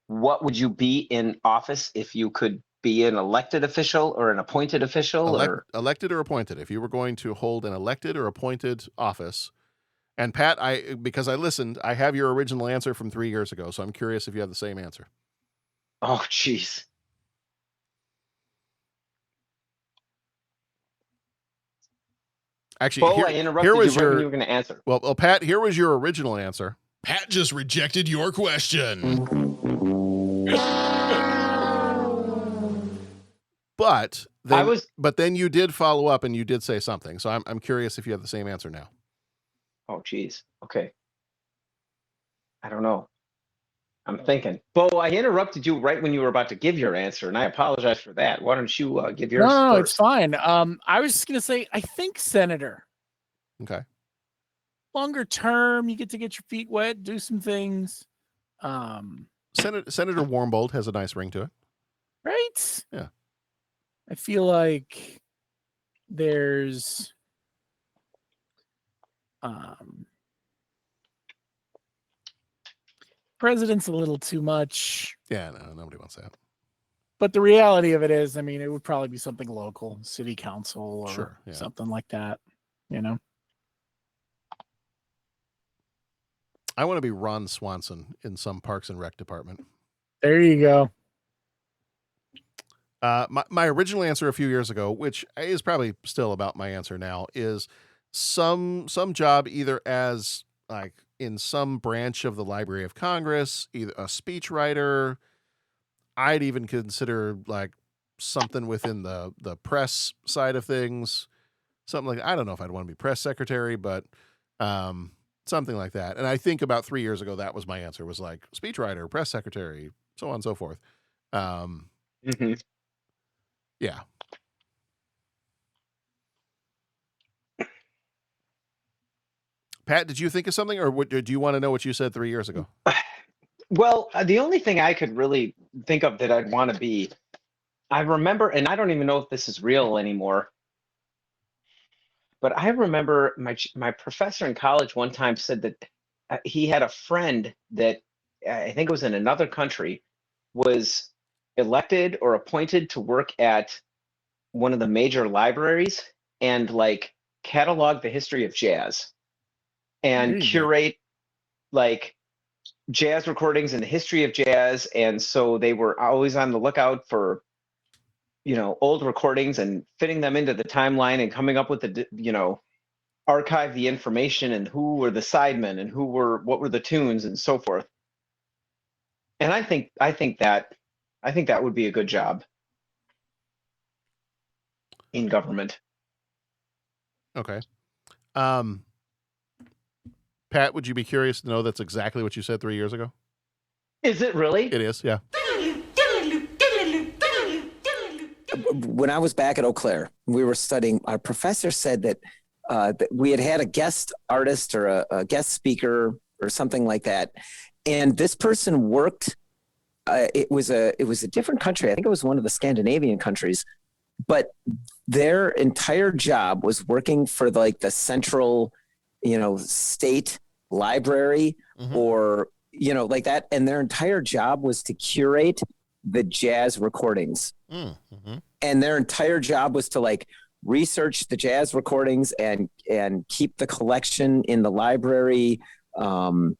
what would you be in office if you could be an elected official or an appointed official? Elected or appointed. If you were going to hold an elected or appointed office. And Pat, because I listened, I have your original answer from 3 years ago, so I'm curious if you have the same answer. Oh, jeez. Actually, I interrupted here was you when you were going to answer. Well, Pat, here was your original answer. Pat just rejected your question. But then you did follow up and you did say something. So I'm curious if you have the same answer now. Oh, geez. Okay. I don't know. I'm thinking. Bo, I interrupted you right when you were about to give your answer, and I apologize for that. Why don't you give yours No, first? it's fine. I was just gonna say, I think senator. Okay. Longer term, you get to get your feet wet, do some things. Senator Warmbold has a nice ring to it. Right? Yeah. I feel like there's president's a little too much. Yeah, no, nobody wants that. But the reality of it is, I mean, it would probably be something local, city council or something like that, you know? I want to be Ron Swanson in some Parks and Rec department. There you go. My original answer a few years ago, which is probably still about my answer now, is some job either as like in some branch of the Library of Congress, either a speechwriter. I'd even consider like something within the press side of things, something like, I don't know if I'd want to be press secretary, but something like that. And I think about 3 years ago, that was my answer, was like speechwriter, press secretary, so on and so forth. Yeah. Pat, did you think of something, or do you want to know what you said 3 years ago? Well, the only thing I could really think of that I'd want to be, I remember, and I don't even know if this is real anymore, but I remember my professor in college one time said that he had a friend that I think it was in another country, was elected or appointed to work at one of the major libraries and like catalog the history of jazz and curate like jazz recordings and the history of jazz. And so they were always on the lookout for, you know, old recordings and fitting them into the timeline and coming up with the, you know, archive the information and who were the sidemen and what were the tunes and so forth. And I think that would be a good job in government. Okay. Pat, would you be curious to know that's exactly what you said 3 years ago? Is it really? It is, yeah. When I was back at Eau Claire, we were studying, our professor said that we had a guest artist or a guest speaker or something like that. And this person worked, it was a different country. I think it was one of the Scandinavian countries, but their entire job was working for like the central, you know, state library or, you know, like that. And their entire job was to curate the jazz recordings. And their entire job was to like research the jazz recordings and keep the collection in the library. Boy,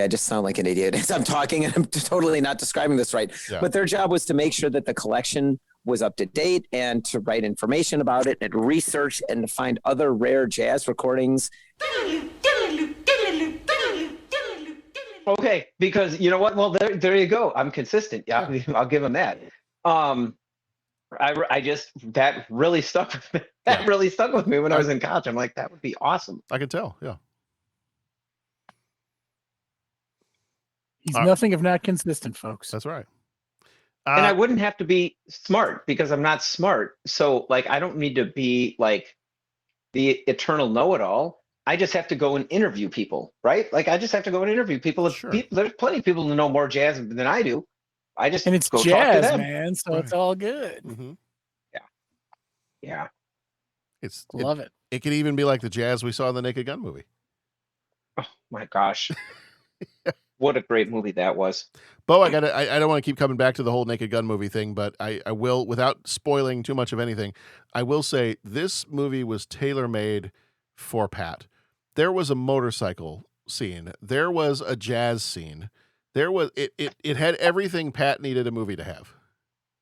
I just sound like an idiot as I'm talking and I'm totally not describing this right. Yeah. But their job was to make sure that the collection was up to date and to write information about it and research and to find other rare jazz recordings. Okay, because you know what? Well, there you go. I'm consistent. Yeah, I'll give him that. I just, that really stuck with me. That really stuck with me when I was in college. I'm like, that would be awesome. I could tell. Yeah. He's nothing if not consistent, folks. That's right. And I wouldn't have to be smart because I'm not smart. So like, I don't need to be like the eternal know-it-all. I just have to go and interview people, right? Like I just have to go and interview people. Sure. There's plenty of people who know more jazz than I do. I just and it's go jazz, talk to them. man. So it's all good. Yeah. Love it. It could even be like the jazz we saw in the Naked Gun movie. Oh my gosh. What a great movie that was. Bo, I don't want to keep coming back to the whole Naked Gun movie thing, but I will, without spoiling too much of anything, I will say this movie was tailor-made for Pat. There was a motorcycle scene. There was a jazz scene. There was it had everything Pat needed a movie to have.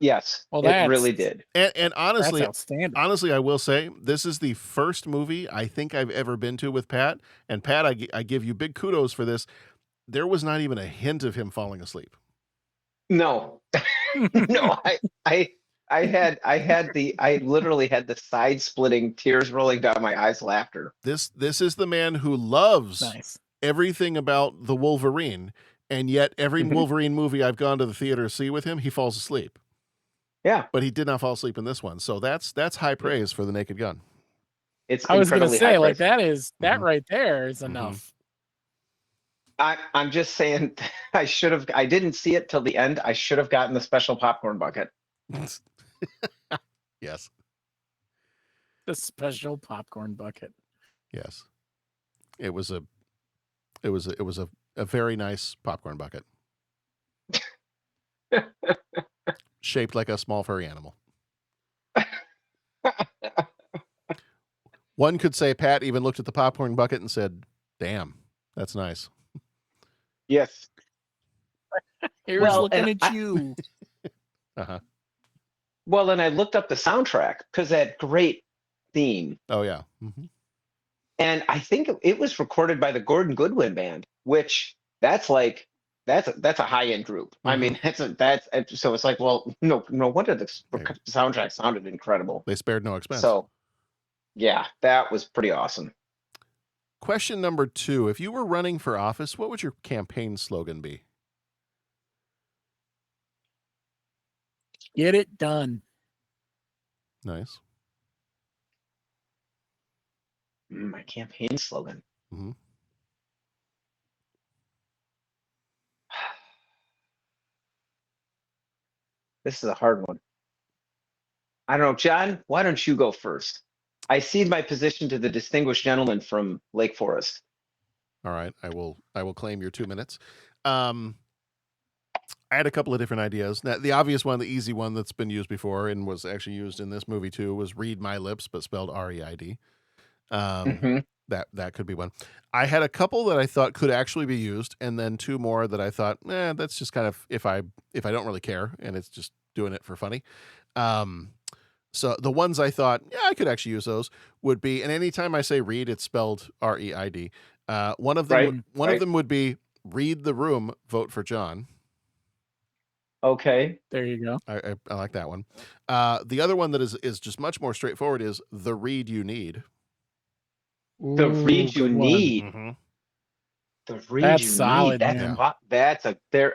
Yes, it really did. And honestly, that's outstanding. Honestly, I will say this is the first movie I think I've ever been to with Pat. And Pat, I give you big kudos for this. There was not even a hint of him falling asleep. No, no, I literally had the side splitting tears rolling down my eyes laughter. This is the man who loves everything about the Wolverine, and yet every Wolverine movie I've gone to the theater to see with him, he falls asleep. Yeah. But he did not fall asleep in this one. So that's high praise for the Naked Gun. I was gonna say, like, that right there is enough. I'm just saying, I didn't see it till the end. I should have gotten the special popcorn bucket. Yes. The special popcorn bucket. Yes. It was a very nice popcorn bucket. Shaped like a small furry animal. One could say Pat even looked at the popcorn bucket and said, "Damn, that's nice." Yes. Here's looking at you. Uh-huh. Well, and I looked up the soundtrack because that great theme. Oh yeah. And I think it was recorded by the Gordon Goodwin Band, which that's a high end group. I mean, so it's like, well, no wonder the soundtrack sounded incredible. They spared no expense. So yeah, that was pretty awesome. Question number 2. If you were running for office, what would your campaign slogan be? Get it done. Nice. My campaign slogan. This is a hard one. I don't know, John, why don't you go first? I cede my position to the distinguished gentleman from Lake Forest. All right, I will claim your 2 minutes. I had a couple of different ideas. Now, the obvious one, the easy one that's been used before and was actually used in this movie too, was "Read My Lips," but spelled R-E-I-D. That could be one. I had a couple that I thought could actually be used, and then 2 more that I thought, that's just kind of if I don't really care and it's just doing it for funny. So the ones I thought, I could actually use those would be, and anytime I say read, it's spelled R-E-I-D. One of them would be "Read the room, vote for John." Okay. There you go. I like that one. The other one that is just much more straightforward is "The read you need." The read you need. The read That's you solid, need. man.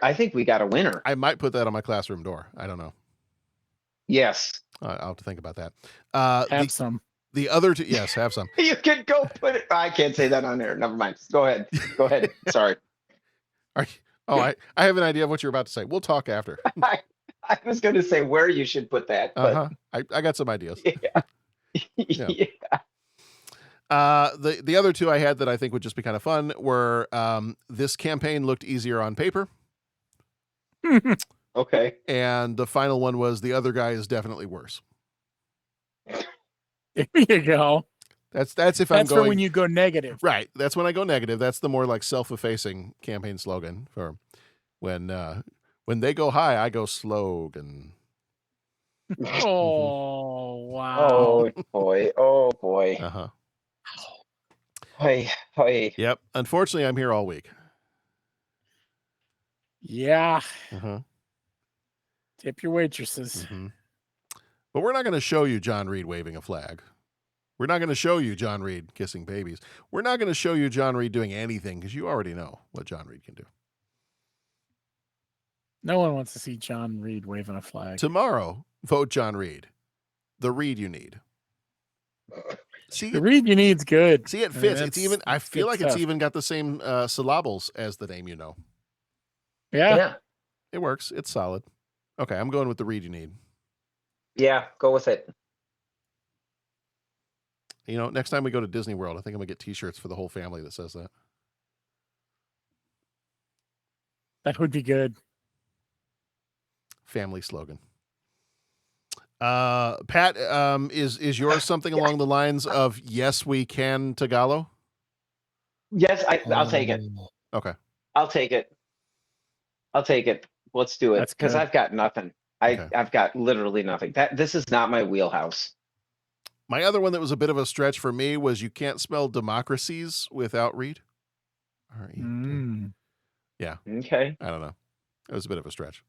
I think we got a winner. I might put that on my classroom door. I don't know. Yes. I'll have to think about that. Have some. The other 2, yes, have some. You can go put it. I can't say that on there. Never mind. Go ahead. Sorry. I have an idea of what you're about to say. We'll talk after. I was going to say where you should put that. But I got some ideas. Yeah. The other 2 I had that I think would just be kind of fun were "This campaign looked easier on paper." Okay. And the final one was "The other guy is definitely worse." There you go. That's I'm going. That's for when you go negative. Right. That's when I go negative. That's the more like self-effacing campaign slogan for when they go high, I go slogan. Oh wow. Oh boy. Oh boy. Uh-huh. Hey. Yep. Unfortunately, I'm here all week. Yeah. Uh-huh. Tip your waitresses. But we're not going to show you John Reed waving a flag. We're not going to show you John Reed kissing babies. We're not going to show you John Reed doing anything because you already know what John Reed can do. No one wants to see John Reed waving a flag. Tomorrow, vote John Reed. The Reed you need. See, the Reed you need's good. See, it fits. It's even. I feel like stuff. it's even got the same syllables as the name you know. Yeah. It works. It's solid. Okay, I'm going with the Reed you need. Yeah, go with it. You know, next time we go to Disney World, I think I'm going to get T-shirts for the whole family that says that. That would be good. Family slogan. Pat, is yours something along the lines of "Yes, we can" Tagalog? Yes, I'll take it. Okay. I'll take it. Let's do it because I've got nothing. I've got literally nothing. This is not my wheelhouse. My other one that was a bit of a stretch for me was "You can't spell democracies without Reed." R-E-D. Yeah. Okay. I don't know. It was a bit of a stretch.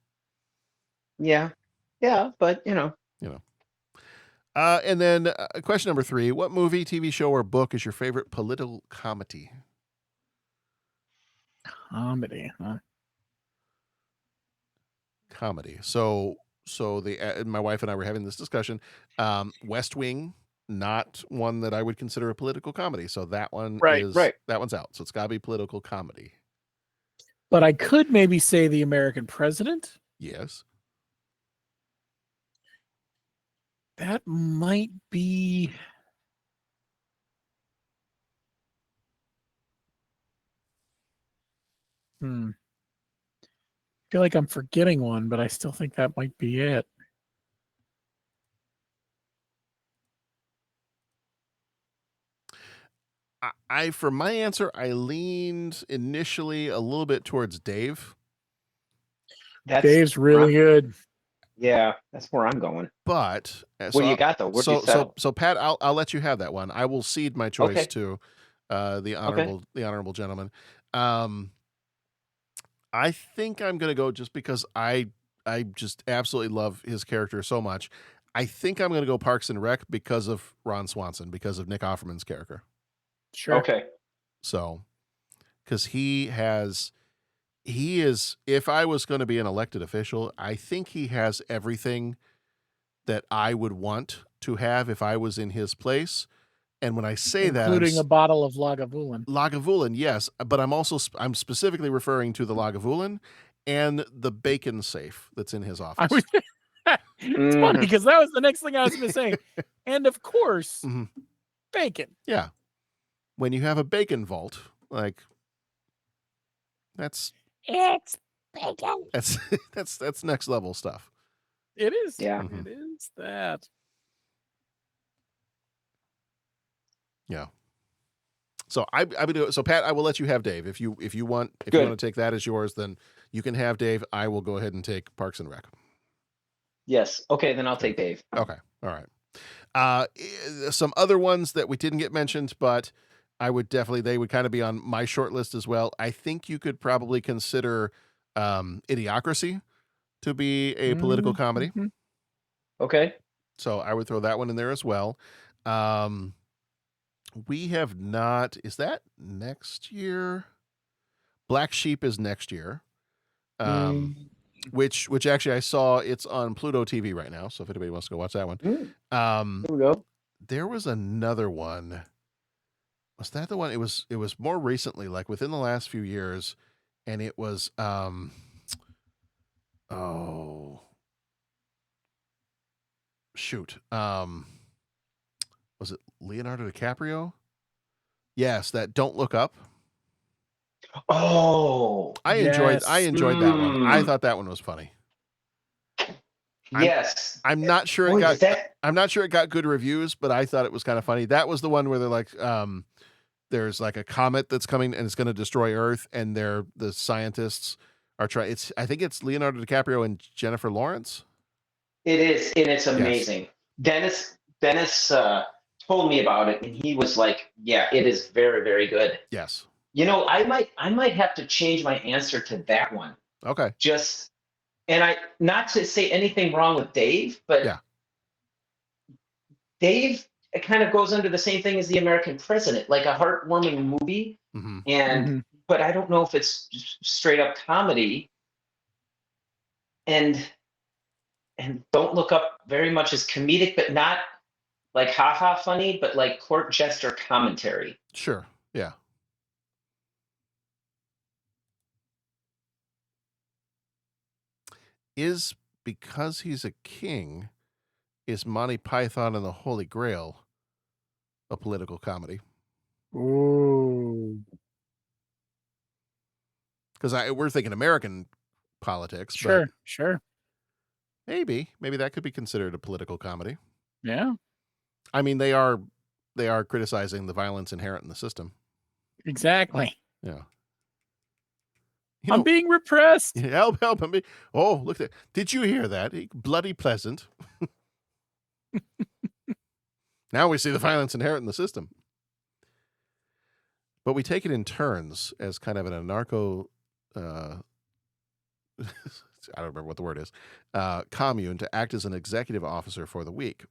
Yeah, but you know. And then question number 3: what movie, TV show, or book is your favorite political comedy? Comedy, huh? Comedy. So my wife and I were having this discussion. West Wing, not one that I would consider a political comedy. So that one Right. that one's out. So it's got to be political comedy. But I could maybe say The American President. Yes. That might be. I feel like I'm forgetting one, but I still think that might be it. For my answer, I leaned initially a little bit towards Dave. Dave's really good. Yeah, that's where I'm going. But what do you got though? Where'd you settle? So Pat, I'll let you have that one. I will cede my choice Okay. to the honorable gentleman. I think I'm gonna go just because I just absolutely love his character so much. I think I'm gonna go Parks and Rec because of Ron Swanson, because of Nick Offerman's character. Sure. Okay. So, because he is, if I was going to be an elected official, I think he has everything that I would want to have if I was in his place. And when I say including a bottle of Lagavulin. Lagavulin, yes, but I'm specifically referring to the Lagavulin and the bacon safe that's in his office. It's funny because that was the next thing I was going to say. And of course, bacon. Yeah. When you have a bacon vault, like it's bacon. That's next level stuff. It is. Yeah. It is that. Yeah. So so Pat, I will let you have Dave. If you want to take that as yours, then you can have Dave. I will go ahead and take Parks and Rec. Yes. Okay, then I'll take Dave. Okay. All right. Some other ones that we didn't get mentioned, but they would kind of be on my short list as well. I think you could probably consider Idiocracy to be a political comedy. Okay. So I would throw that one in there as well. We have not. Is that next year? Black Sheep is next year. Which actually I saw it's on Pluto TV right now. So if anybody wants to go watch that one. Here we go. There was another one. Was that the one? It was more recently, like within the last few years, and it was shoot. Was it Leonardo DiCaprio? Yes, that Don't Look Up. Oh, I enjoyed that one. I thought that one was funny. Yes. I'm not sure I'm not sure it got good reviews, but I thought it was kind of funny. That was the one where they're like there's like a comet that's coming and it's going to destroy Earth, and the scientists are trying. I think it's Leonardo DiCaprio and Jennifer Lawrence. It is, and it's amazing. Yes. Dennis told me about it, and he was like, "Yeah, it is very, very good." Yes. You know, I might have to change my answer to that one. Okay. And I, not to say anything wrong with Dave, but yeah. Dave, it kind of goes under the same thing as The American President, like a heartwarming movie. But I don't know if it's straight up comedy. And Don't Look Up very much is comedic, but not like haha funny, but like court jester commentary. Sure. Yeah. Is Because He's a King, is Monty Python and the Holy Grail a political comedy? Ooh. Because we're thinking American politics. Sure, but sure. Maybe that could be considered a political comedy. Yeah. I mean, they are criticizing the violence inherent in the system. Exactly. Yeah. I'm being repressed. Help me. Oh, look at that. Did you hear that? Bloody pleasant. Now we see the violence inherent in the system. But we take it in turns as kind of an anarcho, I don't remember what the word is, commune to act as an executive officer for the week.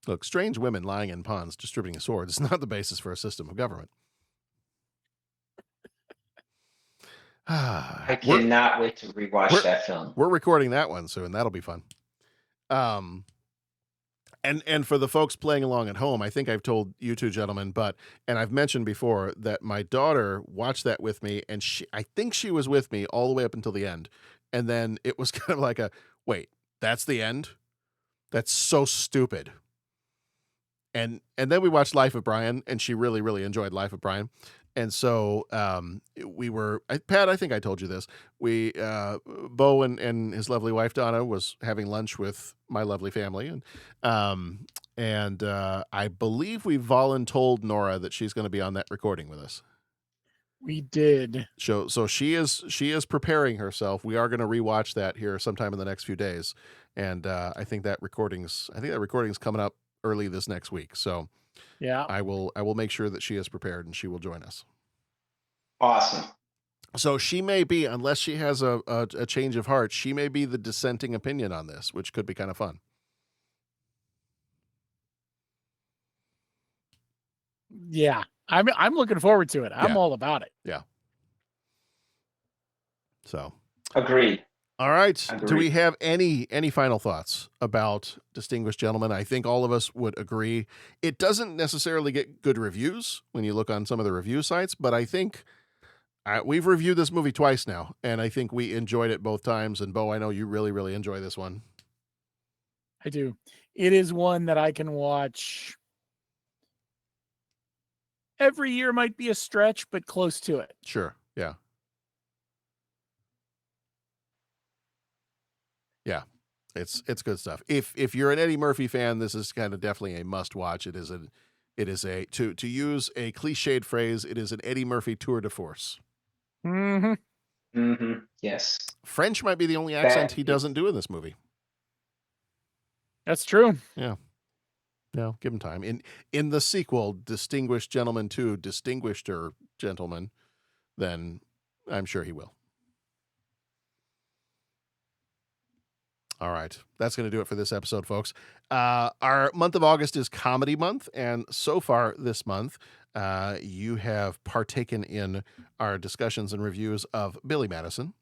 Look, strange women lying in ponds distributing swords is not the basis for a system of government. I cannot wait to rewatch that film. We're recording that one soon. That'll be fun. And for the folks playing along at home, I think I've told you two gentlemen, and I've mentioned before that my daughter watched that with me, and I think she was with me all the way up until the end. And then it was kind of like wait, that's the end? That's so stupid. And then we watched Life of Brian, and she really, really enjoyed Life of Brian. And so we were, Pat, I think I told you this. Bo and his lovely wife, Donna, was having lunch with my lovely family. And I believe we voluntold Nora that she's going to be on that recording with us. We did. So she is preparing herself. We are going to rewatch that here sometime in the next few days. And I think that recording's coming up early this next week. So yeah, I will make sure that she is prepared and she will join us. Awesome. So she may be, unless she has a change of heart, she may be the dissenting opinion on this, which could be kind of fun. Yeah, I'm looking forward to it. I'm all about it. Yeah. So agreed. All right. Agreed. Do we have any final thoughts about Distinguished Gentlemen? I think all of us would agree. It doesn't necessarily get good reviews when you look on some of the review sites, but I think we've reviewed this movie twice now, and I think we enjoyed it both times. And Bo, I know you really, really enjoy this one. I do. It is one that I can watch every year. Might be a stretch, but close to it. Sure. Yeah. Yeah, it's good stuff. If you're an Eddie Murphy fan, this is kind of definitely a must watch. It is a to use a cliched phrase, it is an Eddie Murphy tour de force. Mm-hmm. Mm-hmm. Yes. French might be the only accent he doesn't do in this movie. That's true. Yeah. No, give him time. In the sequel, Distinguished Gentleman 2, Distinguished-er Gentleman, then I'm sure he will. All right. That's going to do it for this episode, folks. Our month of August is Comedy Month, and so far this month, you have partaken in our discussions and reviews of Billy Madison.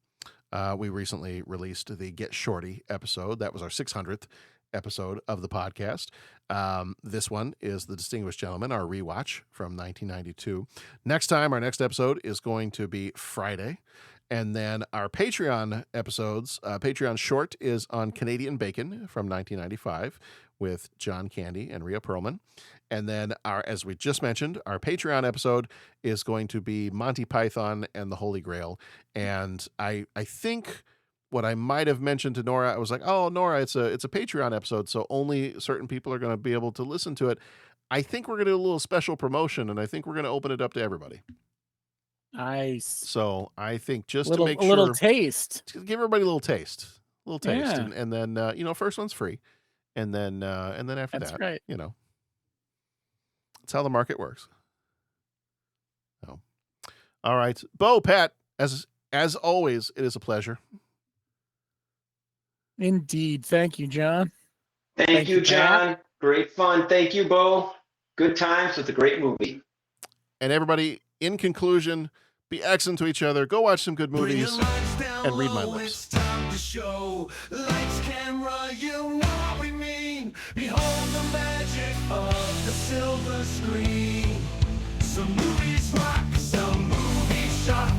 We recently released the Get Shorty episode. That was our 600th episode of the podcast. This one is The Distinguished Gentleman, our rewatch from 1992. Next time, our next episode is going to be Friday. And then our Patreon episodes, Patreon short is on Canadian Bacon from 1995 with John Candy and Rhea Perlman. And then as we just mentioned, our Patreon episode is going to be Monty Python and the Holy Grail. And I think what I might have mentioned to Nora, I was like, oh, Nora, it's a Patreon episode, so only certain people are going to be able to listen to it. I think we're going to do a little special promotion, and I think we're going to open it up to everybody. Nice. So I think just to make sure, a little taste, give everybody a little taste, Yeah. and then first one's free, and then after That's that, right. That's how the market works. Oh, all right, Bo, Pat, as always, it is a pleasure. Indeed, thank you, John. Thank you, John. Pat. Great fun. Thank you, Bo. Good times with a great movie. And everybody, in conclusion, be excellent to each other. Go watch some good movies and read my lips. It's time to show. Lights, camera, you know what we mean. Behold the magic of the silver screen. Some movies rock, some movies shock.